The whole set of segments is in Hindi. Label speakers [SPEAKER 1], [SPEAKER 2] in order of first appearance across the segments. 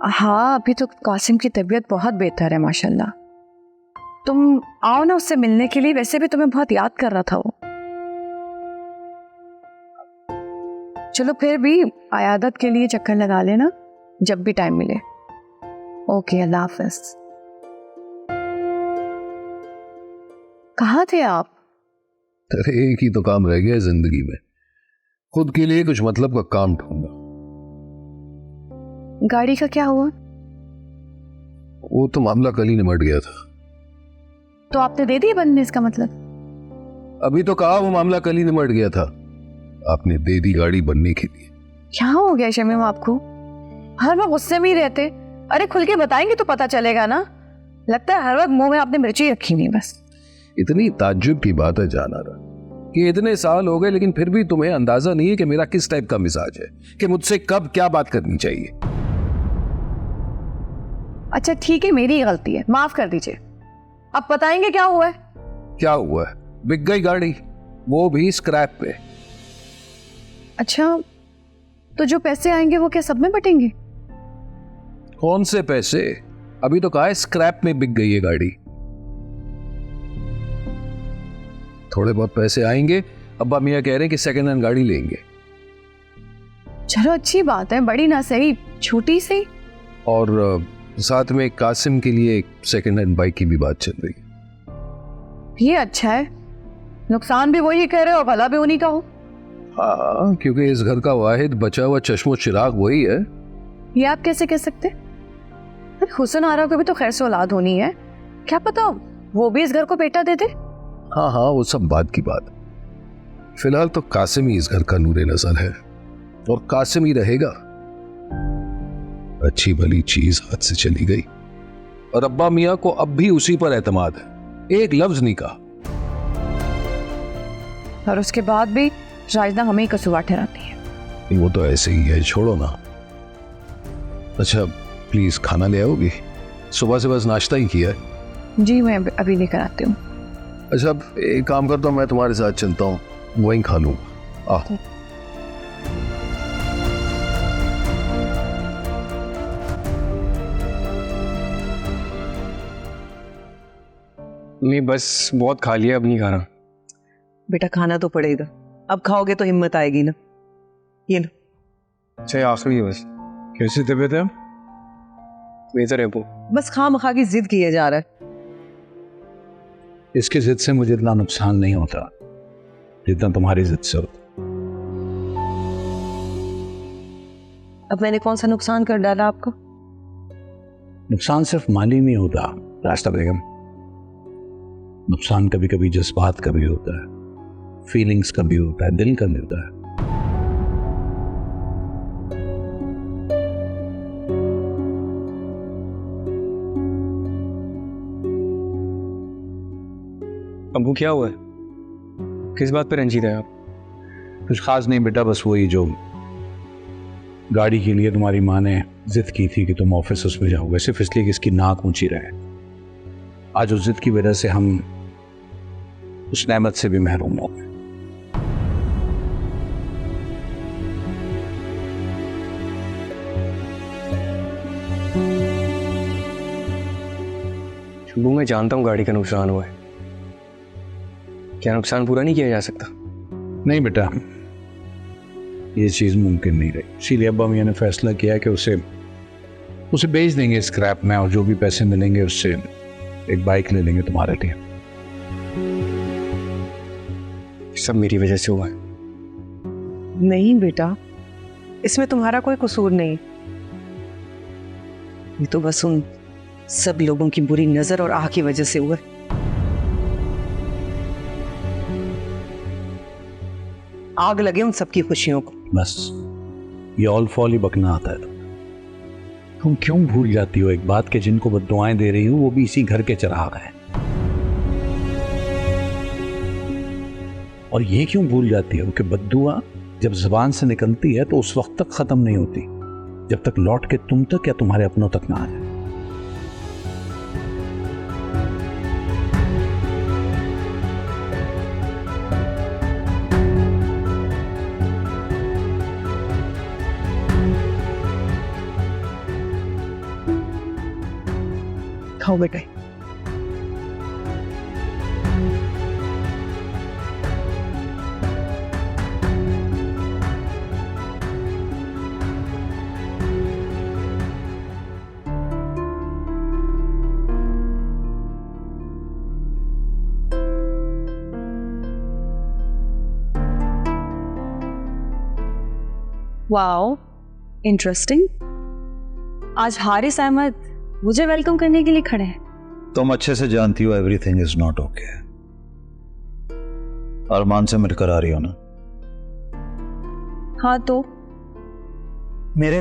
[SPEAKER 1] हाँ, अभी तो कासिम की तबीयत बहुत बेहतर है माशाल्लाह। तुम आओ ना उससे मिलने के लिए, वैसे भी तुम्हें बहुत याद कर रहा था वो। चलो फिर भी आयादत के लिए चक्कर लगा लेना जब भी टाइम मिले। ओके, अल्लाह हाफिज। कहाँ थे आप?
[SPEAKER 2] तेरे एक ही तो काम रह गया जिंदगी में, खुद के लिए कुछ मतलब का काम ढूंढना।
[SPEAKER 1] गाड़ी का क्या हुआ?
[SPEAKER 2] वो तो मामला कल ही निमट गया था।
[SPEAKER 1] तो आपने दे दी बनने, इसका मतलब?
[SPEAKER 2] अभी तो कहा वो मामला कल ही निमट गया था, आपने दे दी गाड़ी बनने के लिए।
[SPEAKER 1] क्या हो गया शमीम आपको? हर वक्त गुस्से में ही रहते। अरे खुल के बताएंगे तो पता चलेगा ना। लगता है हर वक्त मुंह में आपने मिर्ची रखी नहीं बस।
[SPEAKER 2] इतनी ताज्जुब की बात है जानारा कि इतने साल हो गए लेकिन फिर भी तुम्हें अंदाजा नहीं है कि मेरा किस टाइप का मिजाज है, कि मुझसे कब क्या बात करनी चाहिए।
[SPEAKER 1] अच्छा ठीक है, मेरी गलती है, माफ कर दीजिए। अब बताएंगे क्या हुआ है?
[SPEAKER 2] क्या हुआ है? बिक गई गाड़ी, वो भी स्क्रैप पे।
[SPEAKER 1] अच्छा, तो जो पैसे आएंगे वो क्या सब में बटेंगे?
[SPEAKER 2] कौन से पैसे? अभी तो कहा है स्क्रैप में बिक गई है गाड़ी। थोड़े बहुत पैसे आएंगे, अब्बा मियां कह रहे हैं कि सेकंड हैंड गाड़ी लेंगे।
[SPEAKER 1] चलो अच्छी बात है, बड़ी ना सही, छोटी सी।
[SPEAKER 2] और साथ में कासिम के लिए एक सेकंड हैंड बाइक की भी बात चल रही है।
[SPEAKER 1] ये अच्छा है, नुकसान भी वही कह रहे हो, भला भी उन्हीं का हो।
[SPEAKER 2] हाँ, क्योंकि इस घर का वाहिद बचा हुआ चश्मो चिराग वही है।
[SPEAKER 1] ये आप कैसे कह सकते? हुसन आरा को भी तो खैर से औलाद होनी है, क्या पता वो भी इस घर को बेटा दे दे।
[SPEAKER 2] हाँ हाँ, वो सब बात की बात। फिलहाल तो कासिम ही इस घर का नूरे नजर है और कासिम ही रहेगा। अच्छी भली चीज हाथ से चली गई और अब्बा मियां को अब भी उसी पर एतमाद है, एक लफ्ज नहीं कहा।
[SPEAKER 1] और उसके बाद भी राजना हमें ही कसूरवार ठहराती है।
[SPEAKER 2] वो तो ऐसे ही है, छोड़ो ना। अच्छा प्लीज खाना ले आओगी? सुबह से बस नाश्ता ही किया है।
[SPEAKER 1] जी मैं अभी लेकर आती हूँ।
[SPEAKER 2] अच्छा एक काम करता हूँ, मैं तुम्हारे साथ चलता हूँ, वहीं खा लूंगा। आ
[SPEAKER 3] नहीं बस बहुत खा लिया, अब नहीं खा रहा।
[SPEAKER 4] बेटा खाना तो पड़ेगा, अब खाओगे तो हिम्मत आएगी ना। ये लो।
[SPEAKER 3] अच्छा आखिरी है बस। कैसी तबीयत है? बेहतर है वो।
[SPEAKER 4] बस खामखा की जिद किए जा रहा है।
[SPEAKER 5] इसकी जिद से मुझे इतना नुकसान नहीं होता जितना तुम्हारी जिद से होता।
[SPEAKER 4] अब मैंने कौन सा नुकसान कर डाला आपको?
[SPEAKER 5] नुकसान सिर्फ माली नहीं होता रास्ता बेगम, नुकसान कभी कभी जज्बात का भी होता है, फीलिंग्स का भी होता है, दिल का भी होता है।
[SPEAKER 3] अबू क्या हुआ है? किस बात पर रंजीत है आप?
[SPEAKER 5] कुछ खास नहीं बेटा, बस वही जो गाड़ी के लिए तुम्हारी माँ ने जिद की थी कि तुम ऑफिस उसमें जाओगे, सिर्फ इसलिए कि इसकी नाक ऊंची रहे। आज उस जिद की वजह से हम उस नेमत से भी महरूम हो गए।
[SPEAKER 3] शुभू मैं जानता हूँ गाड़ी का नुकसान हुआ है, क्या नुकसान पूरा नहीं किया जा सकता?
[SPEAKER 5] नहीं बेटा, ये चीज मुमकिन नहीं रही, इसीलिए अब्बा मियां ने फैसला किया कि उसे बेच देंगे स्क्रैप में, और जो भी पैसे मिलेंगे उससे एक बाइक ले लेंगे तुम्हारे लिए।
[SPEAKER 3] सब मेरी वजह से हुआ है।
[SPEAKER 4] नहीं बेटा, इसमें तुम्हारा कोई कसूर नहीं, ये तो बस उन सब लोगों की बुरी नजर और आह की वजह से हुआ। आग लगे उन सबकी खुशियों को।
[SPEAKER 5] बस ये ऑल फॉल ही बकना आता है। तुम क्यों भूल जाती हो एक बात कि जिनको बद्दुआएं दे रही हो वो भी इसी घर के चिराग हैं। और ये क्यों भूल जाती हो कि बद्दुआ जब जुबान से निकलती है तो उस वक्त तक खत्म नहीं होती जब तक लौट के तुम तक या तुम्हारे अपनों तक ना आ जाए।
[SPEAKER 4] खाओ बेटा।
[SPEAKER 6] Wow, interesting. आज हारिस अहमद मुझे वेलकम करने के लिए खड़े हैं।
[SPEAKER 7] तुम अच्छे से जानती हो एवरीथिंग इज नॉट ओके। अरमान से मिलकर आ रही हो ना?
[SPEAKER 6] हाँ तो
[SPEAKER 7] मेरे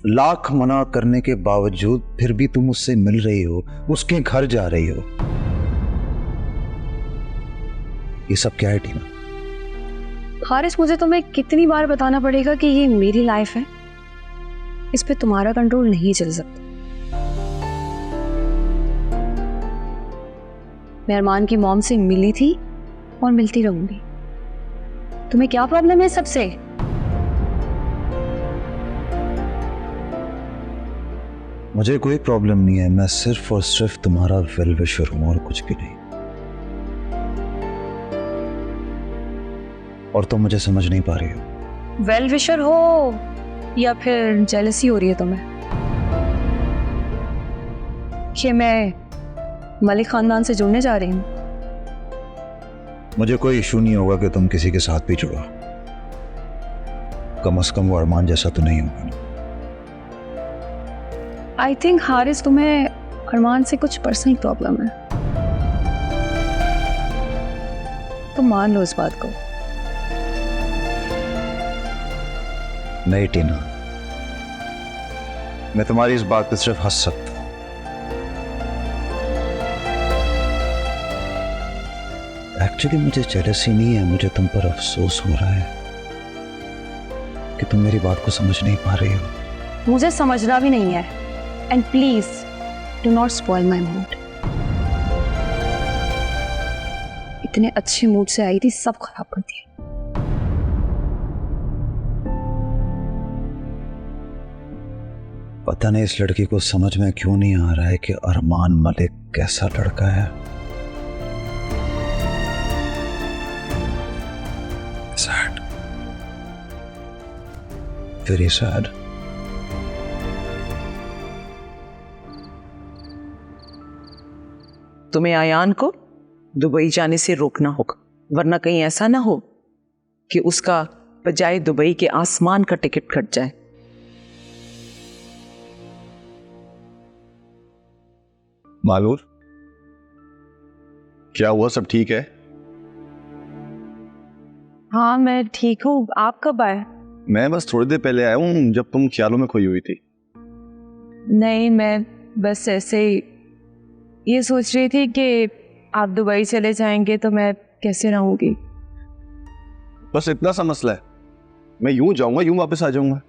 [SPEAKER 7] लाख मना करने के बावजूद फिर भी तुम उससे मिल रही हो, उसके घर जा रही हो। ये सब क्या है टीना?
[SPEAKER 6] हारिस, मुझे तुम्हें कितनी बार बताना पड़ेगा कि ये मेरी लाइफ है, इस पे तुम्हारा कंट्रोल नहीं चल सकता। मैं अरमान की मॉम से मिली थी और मिलती रहूंगी। तुम्हें क्या प्रॉब्लम है सबसे?
[SPEAKER 7] मुझे कोई प्रॉब्लम नहीं है, मैं सिर्फ और सिर्फ तुम्हारा वेल विशर हूं और कुछ भी नहीं। और तुम मुझे समझ नहीं पा रही हो।
[SPEAKER 6] वेल विशर हो या फिर जेलसी हो रही है तुम्हें कि मैं मलिक खानदान से जुड़ने जा रही हूँ?
[SPEAKER 7] मुझे कोई इशू नहीं होगा कि तुम किसी के साथ भी जुड़ो, कम से कम वो अरमान जैसा तो नहीं होगा ना।
[SPEAKER 6] आई थिंक हारिस, तुम्हें अरमान से कुछ पर्सनल प्रॉब्लम है। तुम मान लो इस बात को।
[SPEAKER 7] नहीं टीना, मैं तुम्हारी इस बात पे सिर्फ हंस सकता हूं। एक्चुअली मुझे जेलसी नहीं है, मुझे तुम पर अफसोस हो रहा है कि तुम मेरी बात को समझ नहीं पा रही हो।
[SPEAKER 6] मुझे समझना भी नहीं है। And please do not spoil my mood. इतने अच्छे मूड से आई थी, सब खराब कर दिया।
[SPEAKER 7] पता नहीं इस लड़की को समझ में क्यों नहीं आ रहा है कि अरमान मलिक कैसा लड़का है। Sad, very sad.
[SPEAKER 4] तुम्हें आयान को दुबई जाने से रोकना होगा, वरना कहीं ऐसा ना हो कि उसका बजाय दुबई के आसमान का टिकट कट जाए।
[SPEAKER 8] मालूर, क्या हुआ? सब ठीक है?
[SPEAKER 6] हाँ मैं ठीक हूँ। आप कब आए?
[SPEAKER 8] मैं बस थोड़ी देर पहले आया हूँ, जब तुम ख्यालों में खोई हुई थी।
[SPEAKER 6] नहीं, मैं बस ऐसे ही ये सोच रही थी कि आप दुबई चले जाएंगे तो मैं कैसे रहूंगी।
[SPEAKER 8] बस इतना सा मसला है। मैं यूं जाऊंगा, यूं वापस आ जाऊंगा,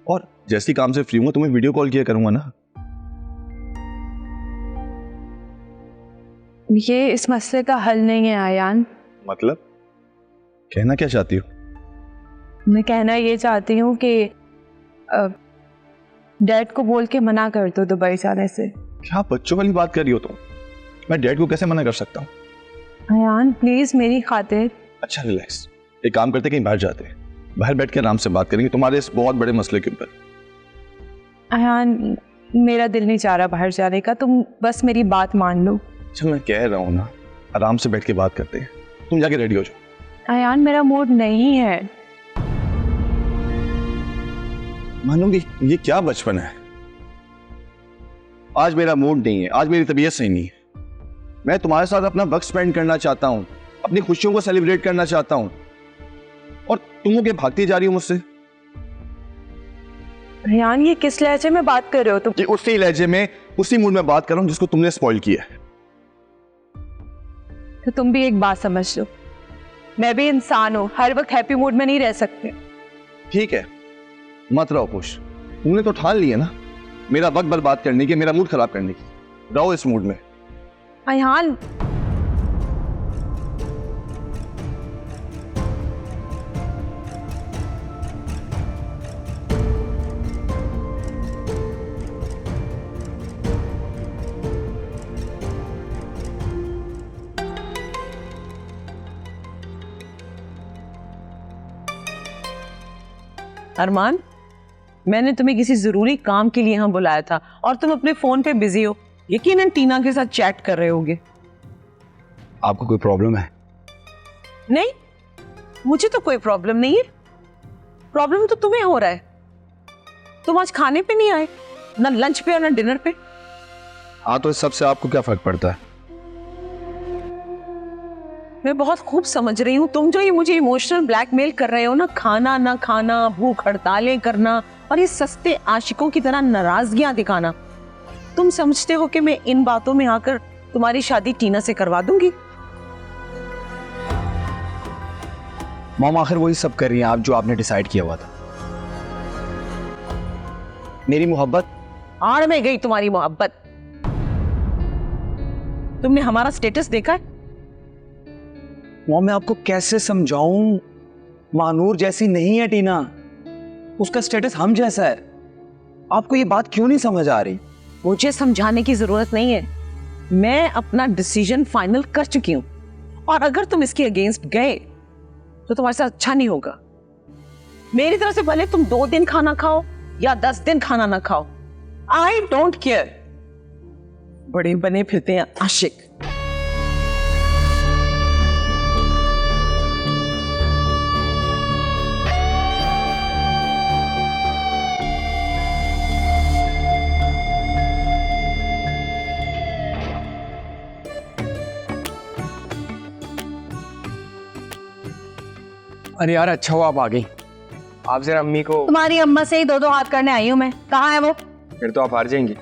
[SPEAKER 8] और जैसे काम से फ्री हूँ तुम्हें वीडियो कॉल किया करूंगा ना।
[SPEAKER 6] ये इस मसले का हल नहीं है आयान।
[SPEAKER 8] मतलब कहना क्या चाहती हो?
[SPEAKER 6] मैं कहना ये चाहती हूँ कि डैड को बोल के मना कर दो दुबई जाने से।
[SPEAKER 8] क्या बच्चों वाली बात कर रही हो तुम? मैं डैड को कैसे मना कर सकता हूँ?
[SPEAKER 6] आयान प्लीज मेरी खातिर।
[SPEAKER 8] अच्छा रिलैक्स, एक काम करते कहीं बाहर जाते हैं, बाहर बैठ के आराम से बात करेंगे तुम्हारे इस बहुत बड़े मसले के ऊपर।
[SPEAKER 6] आयान मेरा दिल नहीं चाह रहा बाहर जाने का, तुम बस मेरी बात मान लो।
[SPEAKER 8] अच्छा मैं कह रहा हूँ ना, आराम से बैठ के बात करते हैं। तुम जाके रेडी हो जाओ।
[SPEAKER 6] आयान मेरा मूड नहीं है।
[SPEAKER 8] मानूंगी, ये क्या बचपन है। आज मेरा मूड नहीं है, आज मेरी तबीयत सही नहीं है। मैं तुम्हारे साथ अपना वक्त स्पेंड करना चाहता हूं, अपनी खुशियों को सेलिब्रेट करना चाहता हूं, और तुम लोग भागती जा रही हो मुझसे।
[SPEAKER 6] आयान ये किस लहजे में बात कर रहे हो तुम?
[SPEAKER 8] ये उसी लहजे में, उसी मूड में बात कर रहा हूं जिसको तुमने स्पॉइल किया है।
[SPEAKER 6] तो तुम भी एक बात समझ लो, मैं भी इंसान हूं, हर वक्त हैप्पी मूड में नहीं रह सकते।
[SPEAKER 8] ठीक है, मत रहो खुश। तुमने तो ठान लिया ना मेरा वक्त बर्बाद करने की, मेरा मूड खराब करने की। रहो इस मूड में।
[SPEAKER 6] आयान
[SPEAKER 4] अरमान, मैंने तुम्हें किसी जरूरी काम के लिए यहाँ बुलाया था और तुम अपने फोन पे बिजी हो। यकीनन टीना के साथ चैट कर रहे होगे।
[SPEAKER 3] आपको कोई प्रॉब्लम है?
[SPEAKER 4] नहीं, मुझे तो कोई प्रॉब्लम नहीं है। प्रॉब्लम तो तुम्हें हो रहा है। तुम आज खाने पे नहीं आए, ना लंच पे और ना डिनर पे।
[SPEAKER 3] हाँ, तो इस सबसे आपको क्या फर्क पड़ता है?
[SPEAKER 4] मैं बहुत खूब समझ रही हूँ तुम जो ये मुझे इमोशनल ब्लैकमेल कर रहे हो ना, खाना ना खाना, भूख हड़तालें करना और ये सस्ते आशिकों की तरह नाराजगियां दिखाना। तुम समझते हो कि मैं इन बातों में आकर तुम्हारी शादी टीना से करवा दूंगी?
[SPEAKER 3] मॉम, आखिर वही सब कर रही हैं आप जो आपने डिसाइड किया हुआ था। मेरी मोहब्बत
[SPEAKER 4] आड़ में गई तुम्हारी मोहब्बत। तुमने हमारा स्टेटस देखा है?
[SPEAKER 7] मॉम, मैं आपको कैसे समझाऊं? महानूर जैसी नहीं है टीना, उसका स्टेटस हम जैसा है। आपको ये बात क्यों नहीं समझ आ रही?
[SPEAKER 4] मुझे समझाने की जरूरत नहीं है। मैं अपना डिसीजन फाइनल कर चुकी हूं और अगर तुम इसके अगेंस्ट गए तो तुम्हारे साथ अच्छा नहीं होगा। मेरी तरफ से भले तुम 2 दिन खाना खाओ या 10 दिन खाना ना खाओ, आई डोंट केयर। बड़े बने फिरते हैं आशिक।
[SPEAKER 3] अरे यार, अच्छा हुआ आप आ गई। आप जरा अम्मी को।
[SPEAKER 1] तुम्हारी अम्मा से ही 2-2 हाथ करने आई हूँ मैं। कहाँ है वो?
[SPEAKER 3] फिर तो आप हार जाएंगी।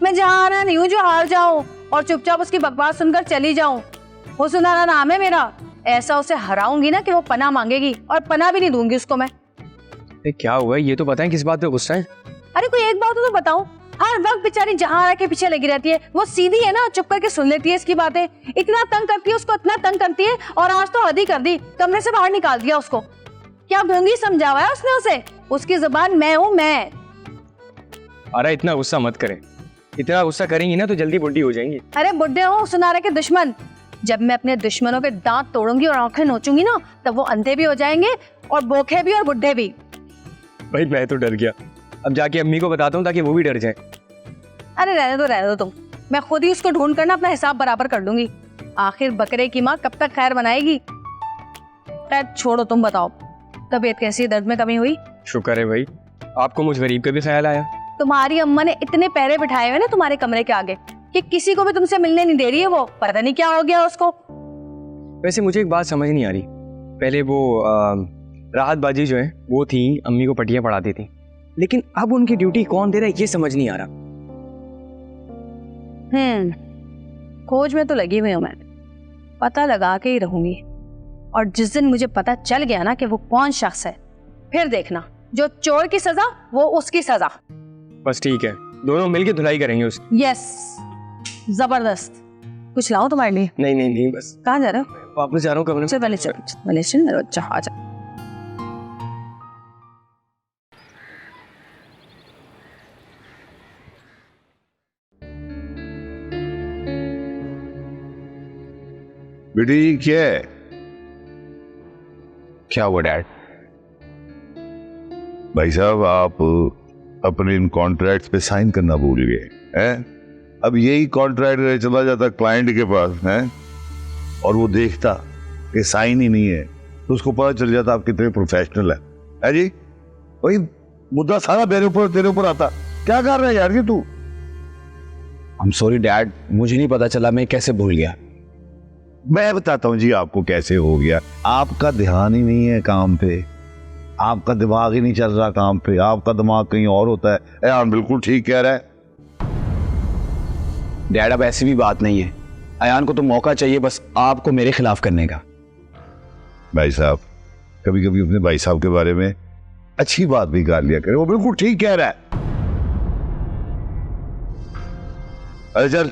[SPEAKER 1] मैं जहाँ आना नहीं हूँ जो हार जाऊँ और चुपचाप उसकी बकवास सुनकर चली जाऊँ। वो सुनाना नाम है मेरा। ऐसा उसे हराऊंगी ना कि वो पनाह मांगेगी और पनाह भी नहीं दूंगी उसको मैं।
[SPEAKER 3] अरे क्या हुआ, ये तो बताएं किस बात पे गुस्सा है?
[SPEAKER 1] अरे कोई एक बात तो बताऊं, हर वक्त बेचारी जहाँ आके पीछे लगी रहती है। वो सीधी है ना, चुप करके सुन लेती है इसकी बातें। इतना तंग करती है उसको, इतना तंग करती है, और आज तो हद ही कर दी, कमरे से बाहर निकाल दिया उसको। क्या गूंगी समझावा है उसने उसे? उसकी जुबान मैं हूँ मैं।
[SPEAKER 3] अरे इतना गुस्सा मत करें, इतना गुस्सा करेंगी ना तो जल्दी बुढ़ी हो जाएंगी।
[SPEAKER 1] अरे बुड्ढे हो सुनारे के दुश्मन। जब मैं अपने दुश्मनों के दांत तोड़ूंगी और आंखें नोचूंगी ना, तब वो अंधे भी हो जाएंगे और बोखे भी और बुड्ढे भी।
[SPEAKER 3] भाई मैं तो डर गया, अब जाके अम्मी को बताता हूँ ताकि वो भी डर जाए।
[SPEAKER 1] अरे रहने दो तुम, मैं खुद ही उसको ढूंढ कर ना अपना हिसाब बराबर कर लूंगी। आखिर बकरे की माँ कब तक खैर बनाएगी। खैर छोड़ो, तुम बताओ तबीयत कैसी है, दर्द में कमी हुई?
[SPEAKER 3] शुक्र है भाई, आपको मुझ गरीब का भी ख्याल आया।
[SPEAKER 1] तुम्हारी अम्मा ने इतने पहरे बिठाए हुए ना तुम्हारे कमरे के आगे कि किसी को भी तुमसे मिलने नहीं दे रही है। वो पता नहीं क्या हो गया उसको।
[SPEAKER 3] वैसे मुझे एक बात समझ नहीं आ रही, पहले वो राहत बाजी जो है वो थी, अम्मी को पट्टियां पढ़ाती थी, लेकिन अब उनकी ड्यूटी कौन दे रहा है ये समझ नहीं आ रहा।
[SPEAKER 1] खोज में तो लगी हुई हूँ मैं, पता लगा के ही रहूंगी। और जिस दिन मुझे पता चल गया ना कि वो कौन शख्स है, फिर देखना, जो चोर की सजा वो उसकी सजा।
[SPEAKER 3] बस ठीक है, दोनों मिलके धुलाई करेंगे उसकी।
[SPEAKER 1] यस, जबरदस्त। कुछ लाओ तुम्हारे लिए?
[SPEAKER 3] नहीं बस।
[SPEAKER 1] कहाँ जा रहे हो?
[SPEAKER 3] वापस जा रहा हूँ कमरे में।
[SPEAKER 1] चल पहले चल मेरा बच्चा आजा।
[SPEAKER 8] बेटी क्या है?
[SPEAKER 3] क्या हुआ डैड?
[SPEAKER 8] भाई साहब, आप अपने इन कॉन्ट्रैक्ट्स पे साइन करना भूल गए हैं। अब यही कॉन्ट्रैक्ट चला जाता क्लाइंट के पास हैं और वो देखता कि साइन ही नहीं है, तो उसको पता चल जाता आप कितने प्रोफेशनल है जी। वही मुद्दा सारा तेरे ऊपर आता। क्या कर रहा है यार ये तू?
[SPEAKER 7] आई एम सॉरी डैड, मुझे नहीं पता चला, मैं कैसे भूल गया।
[SPEAKER 8] मैं बताता हूँ जी आपको कैसे हो गया। आपका ध्यान ही नहीं है काम पे, आपका दिमाग ही नहीं चल रहा काम पे, आपका दिमाग कहीं और होता है। यार बिल्कुल ठीक कह रहा है
[SPEAKER 7] डैड, अब ऐसी भी बात नहीं है। अयान को तो मौका चाहिए बस आपको मेरे खिलाफ करने का।
[SPEAKER 8] भाई साहब, कभी कभी अपने भाई साहब के बारे में अच्छी बात भी कर लिया करे, वो बिल्कुल ठीक कह रहा है। अरे चल,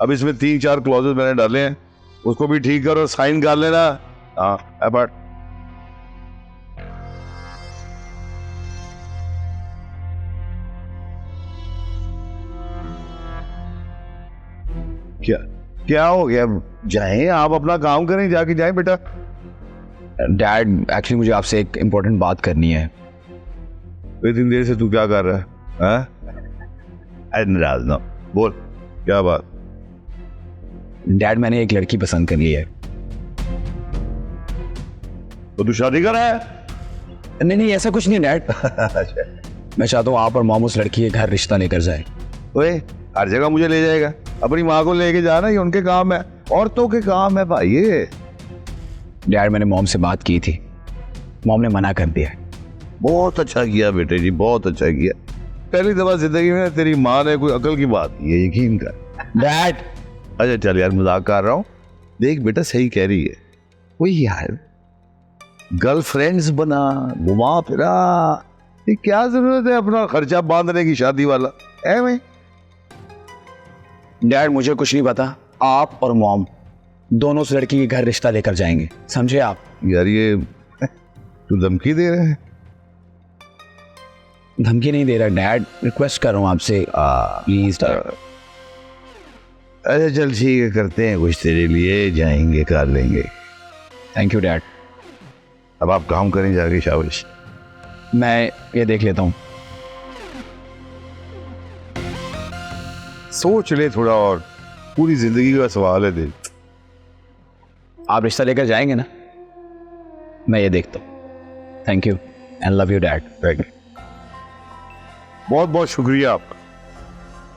[SPEAKER 8] अब इसमें 3-4 क्लॉजेस मैंने डाले हैं, उसको भी ठीक करो, साइन कर लेना। हाँ अपार्ट। क्या क्या हो गया? जाएं, आप अपना काम करें, जाके जाएं बेटा।
[SPEAKER 7] डैड एक्चुअली मुझे आपसे एक इम्पोर्टेंट बात करनी है।
[SPEAKER 8] इतनी देर से तू क्या कर रहा है? हाँ? अरे नाराज ना, बोल क्या बात?
[SPEAKER 7] डैड मैंने एक लड़की पसंद कर ली है।
[SPEAKER 8] तो तू शादी कर रहा है?
[SPEAKER 7] नहीं ऐसा कुछ नहीं डैड। मैं चाहता हूँ आप और मॉम उस लड़की के घर रिश्ता लेकर जाए।
[SPEAKER 8] ओए हर जगह मुझे ले जाएगा? अपनी माँ को लेके जाना ये उनके काम है, औरतों के काम है भाई ये।
[SPEAKER 7] डैड मैंने मॉम से बात की थी, मॉम ने मना कर दिया।
[SPEAKER 8] बहुत अच्छा किया बेटे जी, बहुत अच्छा किया। पहली दफा जिंदगी में तेरी माँ ने कोई अकल की बात की है, यकीन कर।
[SPEAKER 7] डैड
[SPEAKER 8] अच्छा चल यार, मजाक कर रहा हूँ। देख बेटा सही कह रही है, वही यार गर्लफ्रेंड्स बना, घुमा फिरा, ये क्या जरूरत है अपना खर्चा बांधने की शादी वाला है मैं?
[SPEAKER 7] डैड मुझे कुछ नहीं पता, आप और मॉम दोनों उस लड़की के घर रिश्ता लेकर जाएंगे, समझे आप?
[SPEAKER 8] यार ये तू धमकी दे रहे हैं?
[SPEAKER 7] धमकी नहीं दे रहा डैड, रिक्वेस्ट कर रहा हूँ आपसे प्लीज डैड।
[SPEAKER 8] अच्छा चल ठीक है, करते हैं कुछ तेरे लिए, जाएंगे कर लेंगे।
[SPEAKER 7] Thank you dad.
[SPEAKER 8] अब आप काम करें जाके, शाबाश।
[SPEAKER 7] मैं ये देख लेता हूँ।
[SPEAKER 8] सोच ले थोड़ा, और पूरी जिंदगी का सवाल है देख।
[SPEAKER 7] आप रिश्ता लेकर जाएंगे ना? मैं ये देखता हूँ। Thank you and love you dad.
[SPEAKER 8] Thank you, बहुत बहुत शुक्रिया आपका,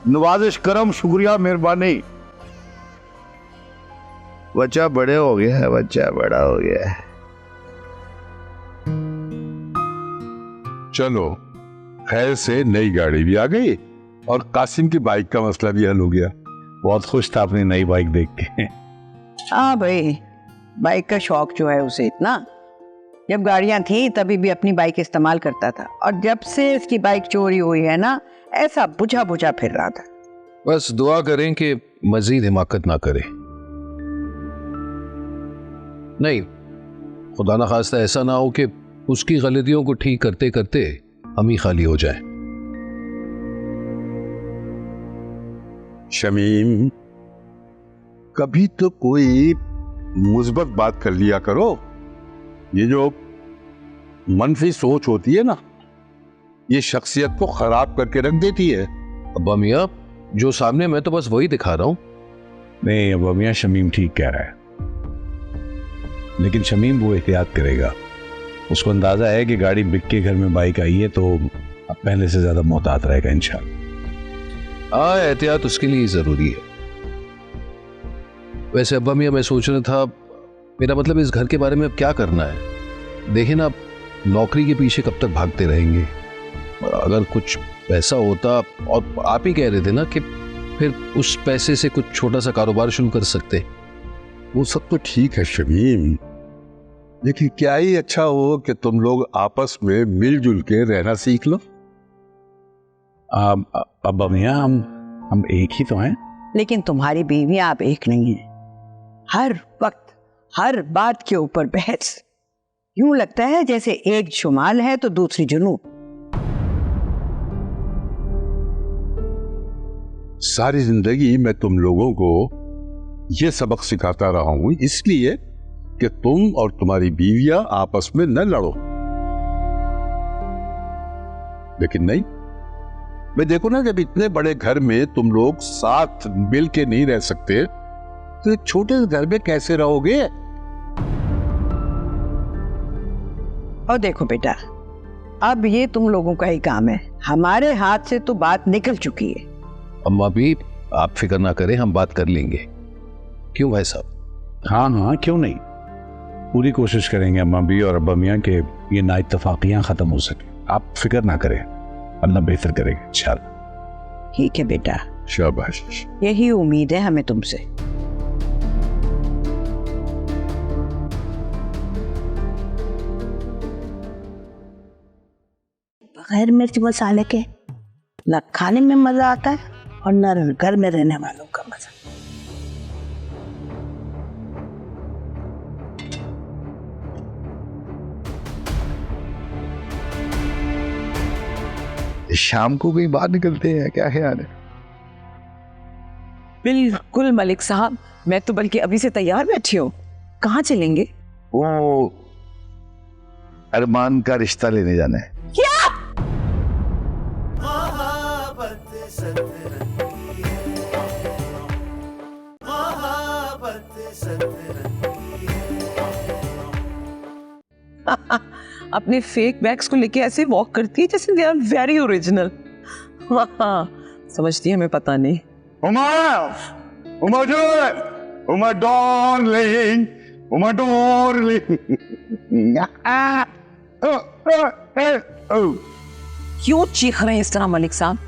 [SPEAKER 8] नवाजिश करम, शुक्रिया, मेहरबानी। बच्चा बड़े हो गया है, बच्चा बड़ा हो गया है।
[SPEAKER 9] चलो खैर से नई गाड़ी भी आ गई और कासिम की बाइक का मसला भी हल हो गया। बहुत खुश था अपनी नई बाइक देख के।
[SPEAKER 10] हाँ भाई, बाइक का शौक जो है उसे इतना, जब गाड़ियां थी तभी भी अपनी बाइक इस्तेमाल करता था, और जब से इसकी बाइक चोरी हुई है ना, ऐसा बुझा बुझा फिर रहा था।
[SPEAKER 2] बस दुआ करें कि मजीद हिमाकत ना करे। नहीं, खुदा ना खास्ता ऐसा ना हो कि उसकी गलतियों को ठीक करते करते हम ही खाली हो जाए।
[SPEAKER 9] शमीम, कभी तो कोई मुस्बत बात कर लिया करो। ये जो मनफी सोच होती है ना, ये शख्सियत को खराब करके रख देती है।
[SPEAKER 2] अब्बा मियाँ, जो सामने मैं तो बस वही दिखा रहा हूँ।
[SPEAKER 5] नहीं अब मियाँ, शमीम ठीक कह रहा है, लेकिन शमीम वो एहतियात करेगा। उसको अंदाजा है कि गाड़ी बिक के घर में बाइक आई है, तो अब पहले से ज्यादा मोहतात रहेगा इंशाल्लाह।
[SPEAKER 2] एहतियात उसके लिए जरूरी है। वैसे अब्बा मियाँ, मैं सोच रहा था, मेरा मतलब इस घर के बारे में अब क्या करना है। देखें ना, नौकरी के पीछे कब तक भागते रहेंगे। अगर कुछ पैसा होता, और आप ही कह रहे थे ना कि फिर उस पैसे से कुछ छोटा सा कारोबार शुरू कर सकते।
[SPEAKER 9] वो सब तो ठीक है शमीम, लेकिन क्या ही अच्छा हो कि तुम लोग आपस में मिलजुल के रहना सीख लो।
[SPEAKER 5] अब मियाँ, हम एक ही तो हैं।
[SPEAKER 10] लेकिन तुम्हारी बीवी आप एक नहीं है, हर वक्त हर बात के ऊपर बहस। यूं लगता है जैसे एक शुमाल है तो दूसरी जुनूब।
[SPEAKER 9] सारी जिंदगी मैं तुम लोगों को ये सबक सिखाता रहा हूं, इसलिए कि तुम और तुम्हारी बीवियां आपस में न लड़ो। लेकिन नहीं, मैं देखो ना, जब इतने बड़े घर में तुम लोग साथ मिल के नहीं रह सकते, तो एक छोटे से घर में कैसे रहोगे?
[SPEAKER 10] और देखो बेटा, अब ये तुम लोगों का ही काम है, हमारे हाथ से तो बात निकल चुकी है।
[SPEAKER 2] अम्मा भी आप फिक्र ना करें, हम बात कर लेंगे। क्यों भाई साहब?
[SPEAKER 5] हाँ हाँ, क्यों नहीं, पूरी कोशिश करेंगे अम्मा भी और अब्बा मियाँ के ये नाइत्तफाकियां खत्म हो सके। आप फिक्र ना करें, अल्लाह बेहतर करेगा इंशाल्लाह।
[SPEAKER 10] ठीक है बेटा,
[SPEAKER 9] शाबाश।
[SPEAKER 10] यही उम्मीद है हमें तुमसे। बगैर मिर्च मसाले के न खाने में मजा आता है और न घर में रहने वालों का मजा।
[SPEAKER 8] शाम को कहीं बाहर निकलते हैं, क्या ख्याल है?
[SPEAKER 4] बिल्कुल मलिक साहब, मैं तो बल्कि अभी से तैयार बैठी हूँ। कहाँ चलेंगे?
[SPEAKER 8] वो अरमान का रिश्ता लेने जाना है।
[SPEAKER 4] अपने फेक बैग्स को लेके ऐसे वॉक करती है जैसे दे आर वेरी ओरिजिनल। समझती है, हमें पता नहीं।
[SPEAKER 8] उमा, उमा जो, उमा डार्लिंग, उमा डार्लिंग।
[SPEAKER 4] क्यों चीख रहे हैं इस तरह मलिक साहब?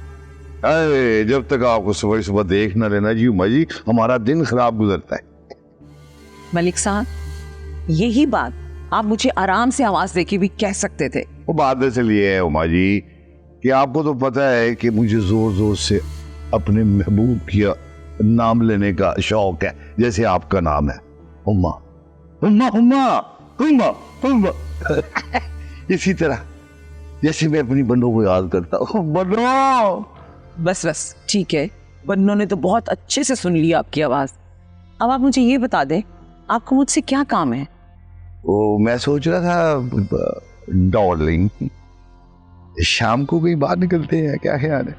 [SPEAKER 8] अरे जब तक आपको सुबह सुबह देख न लेना जी उमा जी, हमारा दिन खराब गुजरता है।
[SPEAKER 4] मलिक साहब, यही बात आप मुझे आराम से आवाज देके भी कह सकते थे।
[SPEAKER 8] वो बात चलिए है उमा जी कि आपको तो पता है कि मुझे जोर जोर से अपने महबूब की नाम लेने का शौक है, जैसे आपका नाम है उम्मा, उम्मा, उम्मा, उम्मा, उम्मा। इसी तरह जैसे मैं अपनी बन्नों को याद करता हूँ। बन्नो,
[SPEAKER 4] बस बस ठीक है, बन्नों ने तो बहुत अच्छे से सुन लिया आपकी आवाज। अब आप मुझे ये बता दें, आपको मुझसे क्या काम है?
[SPEAKER 8] वो मैं सोच रहा था डार्लिंग, शाम को कहीं बाहर निकलते हैं, क्या ख्याल है?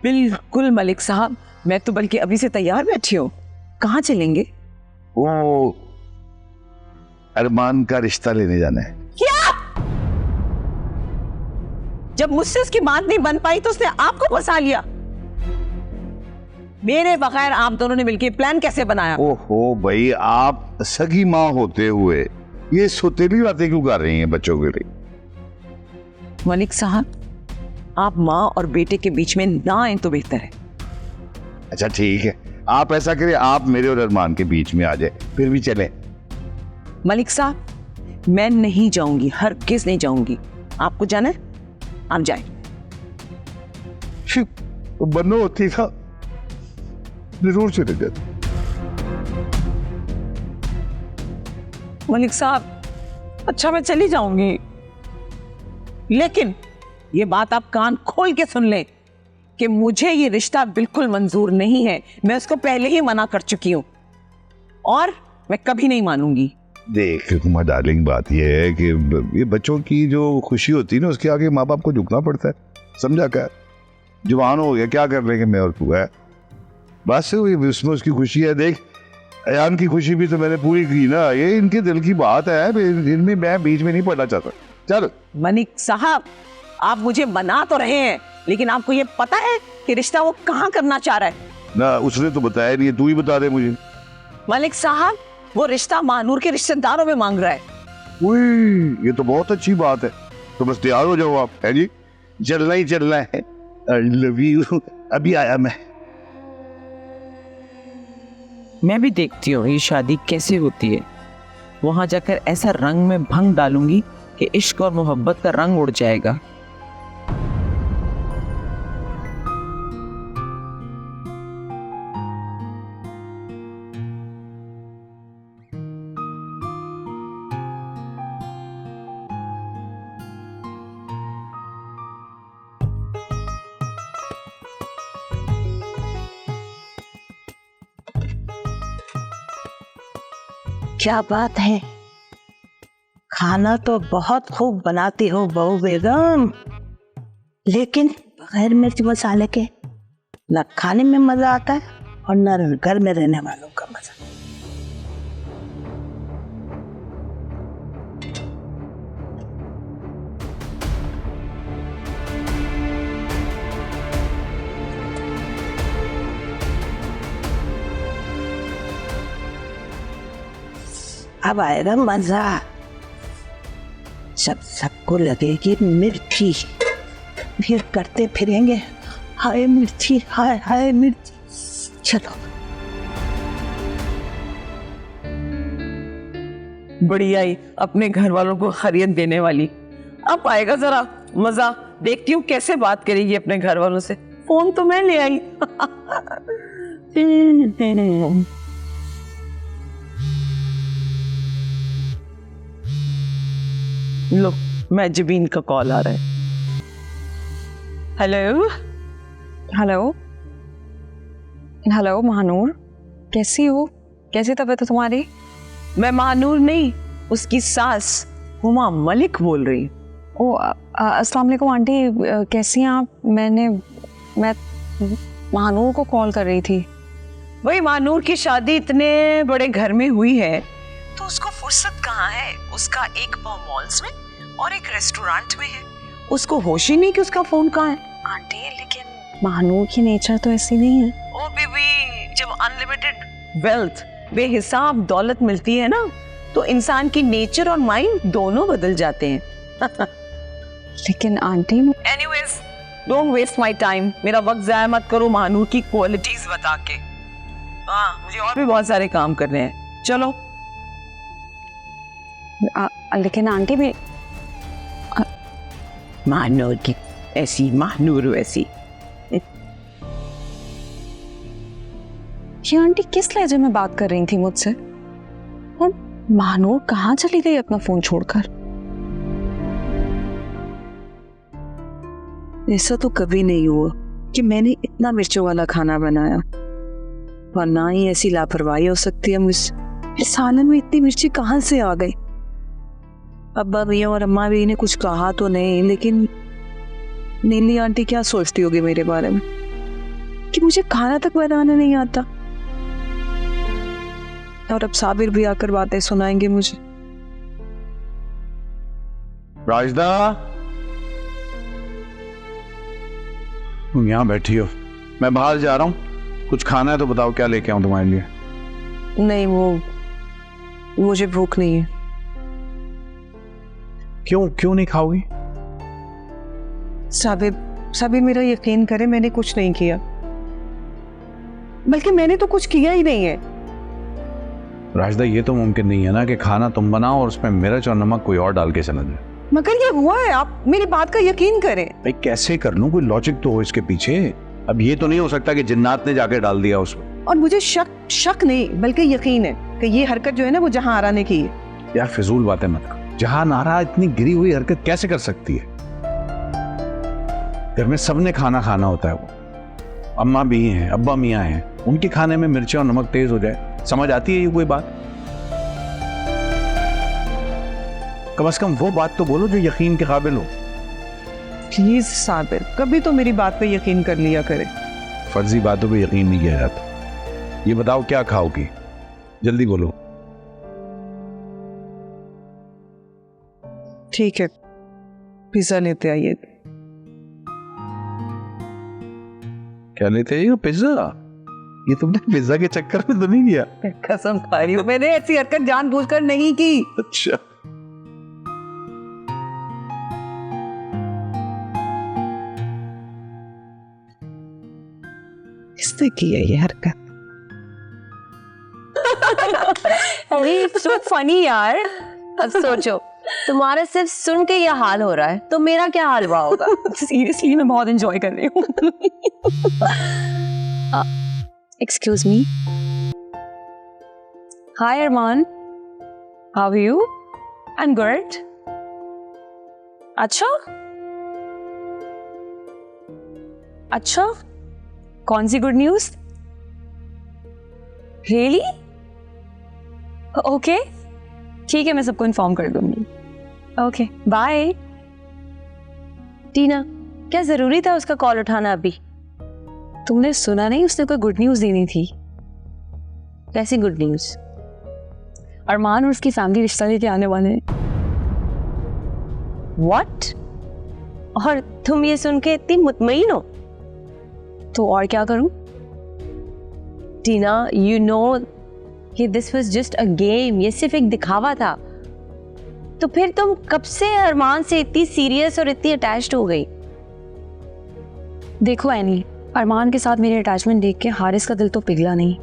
[SPEAKER 4] बिल्कुल मलिक साहब, मैं तो बल्कि अभी से तैयार बैठी हूँ। कहाँ चलेंगे?
[SPEAKER 8] वो अरमान का रिश्ता लेने जाना है।
[SPEAKER 4] क्या? जब मुझसे उसकी बात नहीं बन पाई तो उसने आपको फंसा लिया। मेरे बगैर आप दोनों ने मिलकर प्लान कैसे बनाया?
[SPEAKER 8] ओहो भाई, आप सगी माँ होते हुए ये सोतेली बातें क्यों कर रही हैं बच्चों के लिए?
[SPEAKER 4] मलिक साहब, आप माँ और बेटे के बीच में ना आए तो बेहतर है।
[SPEAKER 8] अच्छा ठीक है, आप ऐसा करें, आप मेरे और अरमान के बीच में आ जाए, फिर भी चले।
[SPEAKER 4] मलिक साहब, मैं नहीं जाऊंगी, हरगिज़ नहीं जाऊंगी। आपको जाना है, आप जाए।
[SPEAKER 8] बनो होती था जरूर चले जाते।
[SPEAKER 4] मलिक साहब, अच्छा मैं चली जाऊंगी, लेकिन ये बात आप कान खोल के सुन लें कि मुझे ये रिश्ता बिल्कुल मंजूर नहीं है। मैं उसको पहले ही मना कर चुकी हूं और मैं कभी नहीं मानूंगी।
[SPEAKER 8] देख कुमार डार्लिंग, बात ये है कि ये बच्चों की जो खुशी होती है ना, उसके आगे माँ बाप को झुकना पड़ता है, समझा कर? जवान हो गया, क्या कर लेंगे मैं और तू है, बस उसमें उसकी खुशी है। देख अयान की खुशी भी तो मैंने पूरी की ना, ये इनके दिल की बात है, इनमें मैं बीच में नहीं पड़ना चाहता। चल।
[SPEAKER 4] मलिक साहब, आप मुझे मना तो रहे हैं, लेकिन आपको ये पता है कि रिश्ता वो कहाँ करना चाह रहा है?
[SPEAKER 8] ना उसने तो बताया नहीं, तू ही बता दे मुझे।
[SPEAKER 4] मलिक साहब, वो रिश्ता महानूर के रिश्तेदारों में मांग रहा है।
[SPEAKER 8] उई, ये तो बहुत अच्छी बात है, तो बस तैयार हो जाओ आप, है जी, चलना ही चलना है। I love you. अभी आया
[SPEAKER 4] मैं भी देखती हूँ ये शादी कैसे होती है। वहां जाकर ऐसा रंग में भंग डालूंगी कि इश्क और मोहब्बत का रंग उड़ जाएगा।
[SPEAKER 10] क्या बात है, खाना तो बहुत खूब बनाती हो बहू बेगम, लेकिन बगैर मिर्च मसाले के न खाने में मजा आता है और न घर में रहने वालों का मजा। अब आएगा मजा, सबको लगेगी मिर्ची, फिर करते फिरेंगे हाय मिर्ची, हाय हाय मिर्ची। चलो
[SPEAKER 4] बढ़िया ही अपने घर वालों को खैरियत देने वाली। अब आएगा जरा मजा, देखती हूँ कैसे बात करेगी अपने घर वालों से। फोन तो मैं ले आई। लो, मैं जबीन का कॉल आ रहा है। हेलो
[SPEAKER 6] हेलो हेलो महानूर, कैसी हो? कैसी तबीयत है तुम्हारी?
[SPEAKER 4] मैं महानूर नहीं, उसकी सास हुमा मलिक बोल रही।
[SPEAKER 6] ओ अस्सलाम वालेकुम आंटी, कैसी हैं आप? मैं महानूर को कॉल कर रही थी।
[SPEAKER 4] वही महानूर की शादी इतने बड़े घर में हुई है तो उसको फुर्सत कहाँ है? उसका एक पाँव मॉल्स में और एक रेस्टोरेंट में है, उसको होश ही नहीं कि उसका फोन कहाँ है।
[SPEAKER 6] आंटी लेकिन महानूर की नेचर तो ऐसी नहीं है।
[SPEAKER 4] ओ बीबी, जब अनलिमिटेड वेल्थ बेहिसाब दौलत मिलती है ना तो इंसान की नेचर और माइंड दोनों बदल जाते हैं।
[SPEAKER 6] लेकिन aunty
[SPEAKER 4] anyways, don't waste my time, मेरा वक्त जाया मत करो महानूर की क्वालिटीज बता के। हाँ, मुझे और भी बहुत सारे काम करने हैं, चलो।
[SPEAKER 6] लेकिन आंटी भी
[SPEAKER 4] महानूर की ऐसी, महानूर वैसी।
[SPEAKER 6] ये आंटी किस लहजे में बात कर रही थी मुझसे? और महानूर कहाँ चली गई अपना फोन छोड़कर?
[SPEAKER 11] ऐसा तो कभी नहीं हुआ कि मैंने इतना मिर्चों वाला खाना बनाया, और ना ही ऐसी लापरवाही हो सकती है मुझसे। इस सालन में इतनी मिर्ची कहाँ से आ गई? अब्बा भैया और अम्मा भी ने कुछ कहा तो नहीं, लेकिन नीली आंटी क्या सोचती होगी मेरे बारे में कि मुझे खाना तक बनाना नहीं आता। और अब साबिर भी आकर बातें सुनाएंगे मुझे।
[SPEAKER 5] राजदा, तुम यहाँ बैठी हो, मैं बाहर जा रहा हूँ, कुछ खाना है तो बताओ क्या लेके आऊं तुम्हारे लिए?
[SPEAKER 11] नहीं, वो मुझे भूख नहीं है।
[SPEAKER 5] क्यों नहीं खाओगी?
[SPEAKER 4] साबिर मेरा यकीन करे, मैंने कुछ नहीं किया, बल्कि मैंने तो कुछ किया ही नहीं है।
[SPEAKER 5] राजदा, ये तो मुमकिन नहीं है ना कि खाना तुम बनाओ और उसमें मिर्च और नमक कोई और डाल के चला जाए।
[SPEAKER 4] मगर ये हुआ है, आप मेरी बात का यकीन करें।
[SPEAKER 5] भाई कैसे कर लूं, कोई लॉजिक तो हो इसके पीछे। अब ये तो नहीं हो सकता कि जिन्नात ने जाके डाल दिया उसमें।
[SPEAKER 4] और मुझे शक नहीं बल्कि यकीन है कि ये हरकत जो है ना वो जहां आरा ने की है।
[SPEAKER 5] यार फिजूल बातें मत कर। जहां नारा इतनी गिरी हुई हरकत कैसे कर सकती है? घर में सबने खाना खाना होता है। वो अम्मा भी हैं, अब्बा मियाँ हैं, उनके खाने में मिर्ची और नमक तेज हो जाए, समझ आती है ये कोई बात? कम से कम वो बात तो बोलो जो यकीन के काबिल हो।
[SPEAKER 4] प्लीज साबिर, कभी तो मेरी बात पे यकीन कर लिया करे।
[SPEAKER 5] फर्जी बातों पे यकीन नहीं किया जाता। ये बताओ क्या खाओगी, जल्दी बोलो।
[SPEAKER 11] ठीक है, पिज्जा लेते आइए।
[SPEAKER 5] क्या लेते हैं? पिज्जा? ये तुमने पिज्जा के चक्कर में तो नहीं किया?
[SPEAKER 4] कसम खा रही हूँ, मैंने ऐसी हरकत जानबूझकर नहीं की।
[SPEAKER 5] अच्छा,
[SPEAKER 11] किसने की है ये हरकत?
[SPEAKER 1] अरे सो फनी यार। अब सोचो, तुम्हारा सिर्फ सुन के ये हाल हो रहा है तो मेरा क्या हाल हुआ होगा।
[SPEAKER 6] सीरियसली मैं बहुत एंजॉय कर रही हूँ। Excuse me. Hi Arman, how are you? I am good. अच्छा, कौन सी गुड न्यूज? रियली? ओके, ठीक है, मैं सबको इन्फॉर्म कर दूंगी। Okay, bye.
[SPEAKER 1] टीना, क्या जरूरी था उसका कॉल उठाना अभी?
[SPEAKER 6] तुमने सुना नहीं, उसने कोई गुड न्यूज देनी थी।
[SPEAKER 1] कैसी गुड न्यूज?
[SPEAKER 6] अरमान और उसकी फैमिली रिश्ता लेके आने वाले हैं।
[SPEAKER 1] व्हाट? और तुम ये सुन के इतनी मुतमईन हो?
[SPEAKER 6] तो और क्या करूं?
[SPEAKER 1] टीना, यू नो कि this was just a game, ये सिर्फ एक दिखावा था। तो फिर तुम कब से अरमान से इतनी सीरियस और इतनी अटैच्ड हो गई?
[SPEAKER 6] देखो एनी, अरमान के साथ मेरी अटैचमेंट देख के हारिस का दिल तो पिघला नहीं।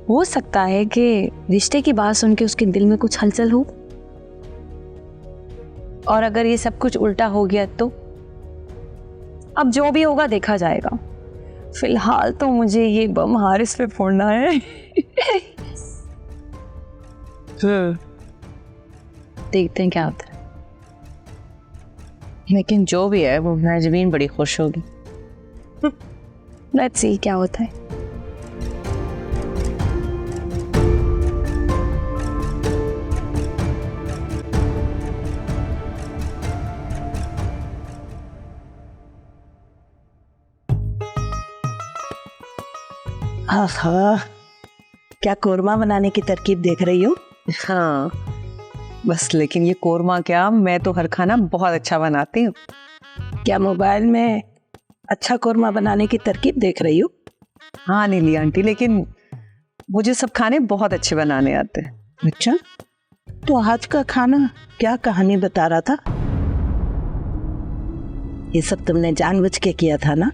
[SPEAKER 6] हो सकता है कि रिश्ते की बात सुन के उसके दिल में कुछ हलचल हो।
[SPEAKER 1] और अगर ये सब कुछ उल्टा हो गया तो?
[SPEAKER 6] अब जो भी होगा देखा जाएगा। फिलहाल तो मुझे ये बम हारिस पे फोड़ना है।
[SPEAKER 1] देखते हैं क्या होता है। लेकिन जो भी है वो नाज़मीन बड़ी खुश होगी।
[SPEAKER 6] लेट्स सी क्या होता है।
[SPEAKER 10] हाँ, क्या कोरमा बनाने की तरकीब देख रही हो?
[SPEAKER 11] हाँ, बस लेकिन ये कोरमा क्या, मैं तो हर खाना बहुत अच्छा बनाती हूँ।
[SPEAKER 10] क्या मोबाइल में अच्छा कोरमा बनाने की तरकीब देख रही हो?
[SPEAKER 11] हाँ नीली आंटी, लेकिन मुझे सब खाने बहुत अच्छे बनाने आते हैं।
[SPEAKER 10] अच्छा, तो आज का खाना क्या कहानी बता रहा था? ये सब तुमने जानबूझ के किया था ना?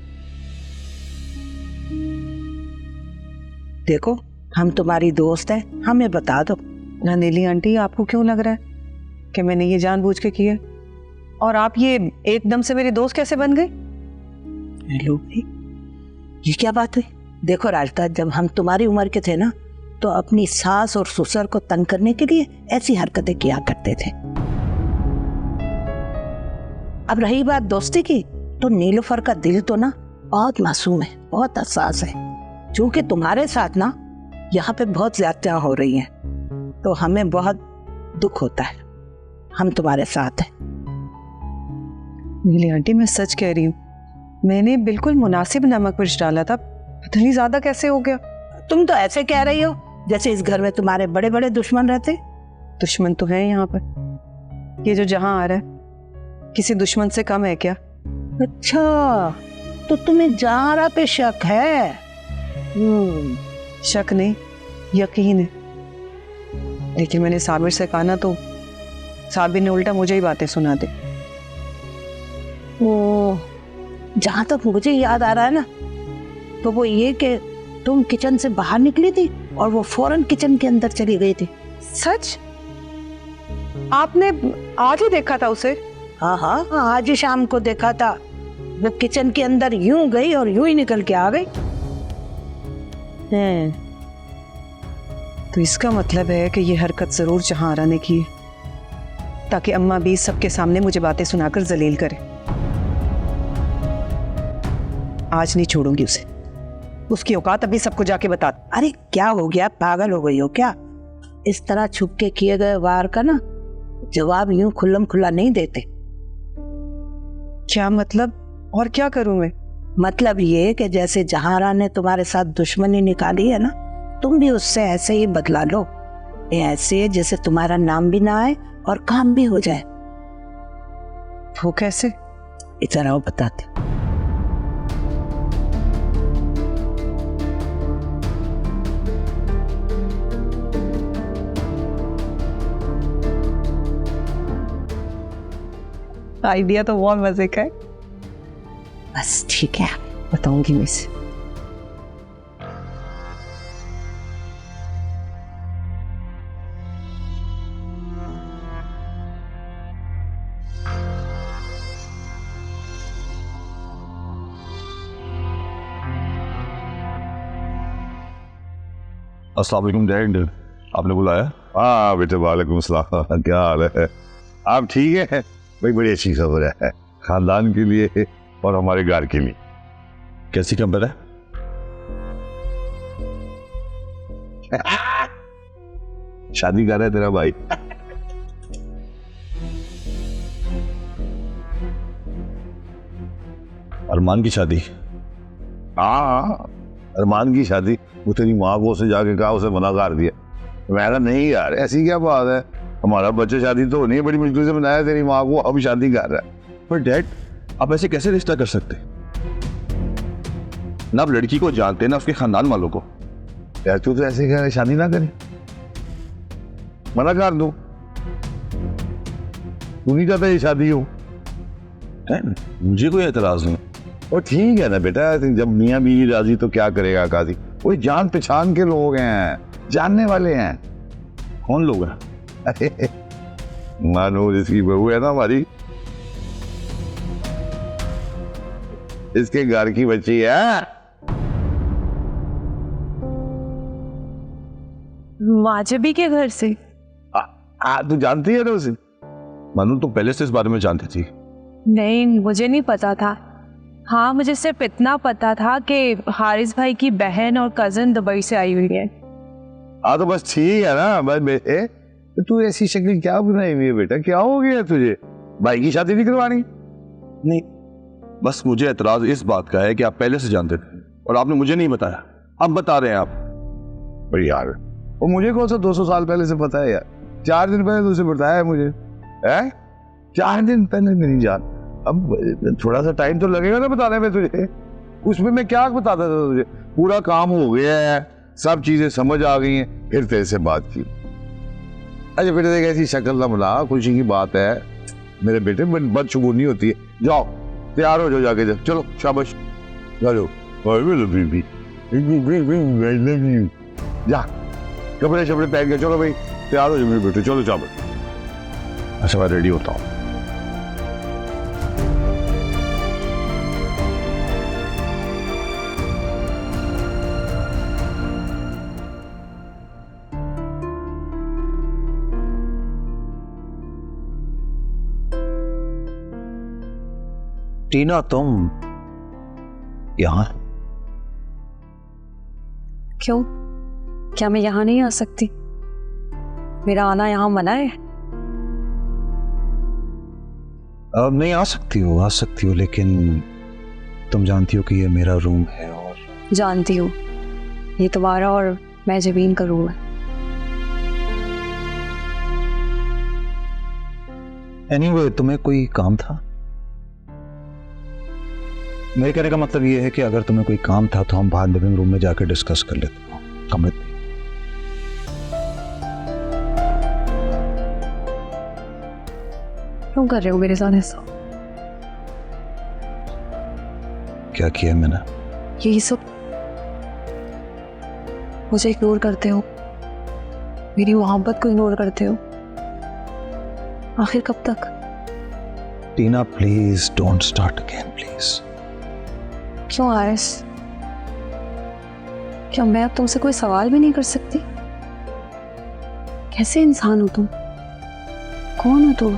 [SPEAKER 10] देखो, हम तुम्हारी दोस्त हैं, हमें बता दो।
[SPEAKER 11] ना नीली आंटी, आपको क्यों लग रहा है कि मैंने ये जानबूझ के किया? और आप ये एकदम से मेरी दोस्त कैसे बन गई?
[SPEAKER 10] हेलो भाई, ये क्या बात हुई? देखो राजता, जब हम तुम्हारी उम्र के थे ना, तो अपनी सास और ससुर को तंग करने के लिए ऐसी हरकतें किया करते थे। अब रही बात दोस्ती की, तो नीलूफर का दिल तो ना बहुत मासूम है, बहुत हसास है। चूंकि तुम्हारे साथ ना यहाँ पे बहुत ज्यादतियां हो रही हैं, तो हमें बहुत दुख होता है। हम तुम्हारे साथ हैं।
[SPEAKER 11] नीली आंटी, मैं सच कह रही हूँ, मैंने बिल्कुल मुनासिब नमक मिर्च डाला था, पता नहीं ज्यादा कैसे हो गया।
[SPEAKER 10] तुम तो ऐसे कह रही हो जैसे इस घर में तुम्हारे बड़े बड़े दुश्मन रहते।
[SPEAKER 11] दुश्मन तो है यहाँ पर, ये जो जहां आ रहा है किसी दुश्मन से कम है क्या?
[SPEAKER 10] अच्छा, तो तुम्हें जहारा पे शक है?
[SPEAKER 11] शक नहीं, यकीन है। लेकिन मैंने साबिर से कहा ना, तो साबिर ने उल्टा मुझे ही बातें सुना दी।
[SPEAKER 10] ओ, जहां तक मुझे याद आ रहा है ना, तो वो ये कि तुम किचन से बाहर निकली थी और वो फौरन किचन के अंदर चली गई थी।
[SPEAKER 11] सच? आपने आज ही देखा था उसे?
[SPEAKER 10] हाँ हाँ, आज ही शाम को देखा था। वो किचन के अंदर यूं गई और यूं ही निकल के आ गई।
[SPEAKER 11] तो इसका मतलब है कि ये हरकत जरूर जहांआरा ने की है, ताकि अम्मा भी सबके सामने मुझे बातें सुनाकर जलील करे। आज नहीं छोड़ूंगी उसे, उसकी औकात अभी सबको जाके बता।
[SPEAKER 10] अरे क्या हो गया, पागल हो गई हो क्या? इस तरह छुप के किए गए वार का ना जवाब यूं खुल्लम खुल्ला नहीं देते।
[SPEAKER 11] क्या मतलब? और क्या करूं मैं?
[SPEAKER 10] मतलब ये कि जैसे जहांआरा ने तुम्हारे साथ दुश्मनी निकाली है ना, तुम भी उससे ऐसे ही बदला लो। ऐसे जैसे तुम्हारा नाम भी ना आए और काम भी हो जाए।
[SPEAKER 11] वो कैसे?
[SPEAKER 10] इधर आओ, बताते।
[SPEAKER 11] आइडिया तो बहुत मजे का है।
[SPEAKER 10] बस ठीक है,
[SPEAKER 11] बताऊंगी मैं इसे।
[SPEAKER 8] अस्सलाम वालेकुम डैड, आपने बुलाया? हाँ बेटे, वालेकुम अस्सलाम। क्या हाल है? आप ठीक है? भाई बड़ी अच्छी खबर है, खानदान के लिए और हमारे घर के लिए। कैसी खबर है? शादी कर रहा है तेरा भाई। अरमान की शादी? हाँ, अरमान की शादी। वो तेरी माँ को उसे जाके कहा, उसे मना कर दिया। मैं कहा नहीं यार, ऐसी क्या बात है, हमारा बच्चा शादी तो होनी है, बड़ी मुश्किल से बनाया, तेरी माँ को अब शादी कर रहा है।
[SPEAKER 12] पर डैड, आप ऐसे कैसे रिश्ता कर सकते? ना आप लड़की को जानते ना उसके खानदान वालों को।
[SPEAKER 8] यार तू तो ऐसे कह रहा है शादी ना करे, मना कर दो। तू नहीं चाहता ये शादी हो?
[SPEAKER 12] मुझे कोई एतराज नहीं।
[SPEAKER 8] और ठीक है ना बेटा, जब मियाँ बीवी राजी तो क्या करेगा काजी। कोई जान पहचान के लोग हैं, जानने वाले हैं।
[SPEAKER 12] कौन लोग हैं?
[SPEAKER 8] अरे मानो जिसकी बहू है ना हमारी, इसके घर की बच्ची है।
[SPEAKER 6] वाजबी के घर से?
[SPEAKER 8] तू जानती है ना उसे?
[SPEAKER 12] मानो तुम पहले से इस बारे में जानती थी?
[SPEAKER 6] नहीं, मुझे नहीं पता था। हाँ, मुझे सिर्फ इतना पता था कि हारिस भाई की बहन और कजन दुबई से आई हुई है।
[SPEAKER 8] तो बस ठीक है ना। बस बेटे, तो तू ऐसी शक्ल क्या बनाई हुई है बेटा? क्या हो गया तुझे? भाई की शादी नहीं करवानी?
[SPEAKER 12] नहीं, बस मुझे एतराज इस बात का है कि आप पहले से जानते थे और आपने मुझे नहीं बताया।
[SPEAKER 8] अब बता रहे हैं आप? पर यार वो मुझे कौन सा 200 साल पहले से पता है यार? 4 दिन पहले तुझसे बताया है मुझे, है 4 दिन पहले मेरी जान। अब थोड़ा सा टाइम तो लगेगा ना बताने में तुझे। उसमें मैं क्या बताता था तुझे? पूरा काम हो गया है, सब चीजें समझ आ गई हैं, फिर तेरे से बात की। अच्छा बेटे देख, ऐसी शक्ल ना बना, खुशी की बात है मेरे बेटे, बदशगुनी होती है। जाओ तैयार हो जाओ, जाके जा, चलो शाबाश जाओ। जा कपड़े शपड़े पहन के चलो भाई, तैयार हो जाओ मेरे बेटे, चलो शाबाश। अच्छा मैं रेडी होता हूँ।
[SPEAKER 5] टीना तुम यहाँ?
[SPEAKER 6] क्यों? क्या मैं यहाँ नहीं आ सकती? मेरा आना यहाँ मना है?
[SPEAKER 5] अब नहीं आ सकती हो लेकिन तुम जानती हो कि ये मेरा रूम है। और
[SPEAKER 6] जानती हूँ, ये तुम्हारा और मैं जबीन का रूम है।
[SPEAKER 5] एनीवे, तुम्हें कोई काम था? मेरे कहने का मतलब ये है कि अगर तुम्हें कोई काम था तो हम बाहर लिविंग रूम में जाकर डिस्कस कर लेते हैं। कमरे में
[SPEAKER 6] क्यों कर रहे हो मेरे साथ ऐसा?
[SPEAKER 5] क्या किया मैंने?
[SPEAKER 6] यही सब मुझे इग्नोर करते हो, मेरी मोहब्बत को इग्नोर करते हो। आखिर कब तक?
[SPEAKER 5] Tina please don't start again please.
[SPEAKER 6] क्यों आरिस? क्या मैं अब तुमसे कोई सवाल भी नहीं कर सकती? कैसे इंसान हो तुम? कौन हो तुम?